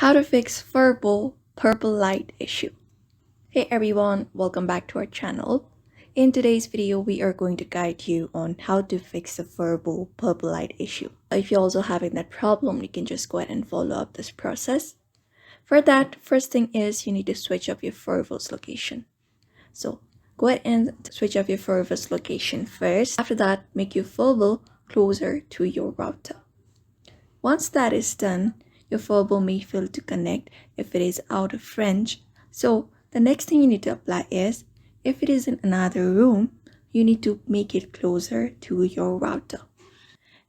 How to fix Furbo purple light issue. Hey everyone, welcome back to our channel. In today's video, we are going to guide you on how to fix the Furbo purple light issue. If you're also having that problem, you can just go ahead and follow up this process. For that, first thing is you need to switch up your Furbo's location. So go ahead and switch up your Furbo's location first. After that, make your Furbo closer to your router. Once that is done, your Furbo may fail to connect if it is out of range. So the next thing you need to apply is, if it is in another room, you need to make it closer to your router.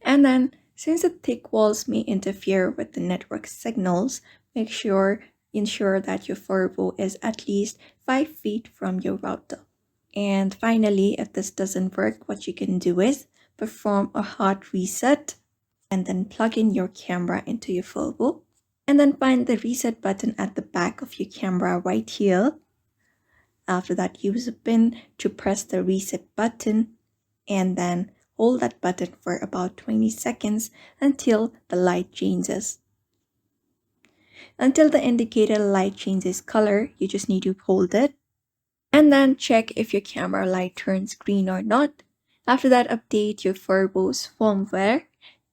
And then, since the thick walls may interfere with the network signals, ensure that your Furbo is at least 5 feet from your router. And finally, if this doesn't work, what you can do is perform a hard reset and then plug in your camera into your Furbo, and then find the reset button at the back of your camera right here. After that, use a pin to press the reset button and then hold that button for about 20 seconds until the light changes. Until the indicator light changes color, you just need to hold it and then check if your camera light turns green or not. After that, update your Furbo's firmware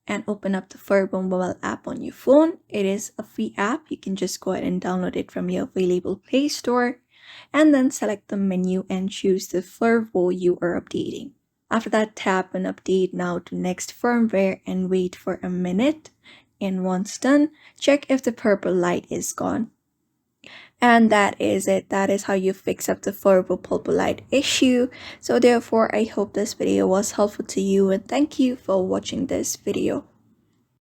and open up the Furbo mobile app on your phone. It is a free app. You can just go ahead and download it from your available Play Store and then select the menu and choose the Furbo you are updating. After that, tap on update now to next firmware and wait for a minute. And once done, check if the purple light is gone. And that is it. That is how you fix up the Furbo purple light issue. So therefore, I hope this video was helpful to you and thank you for watching this video.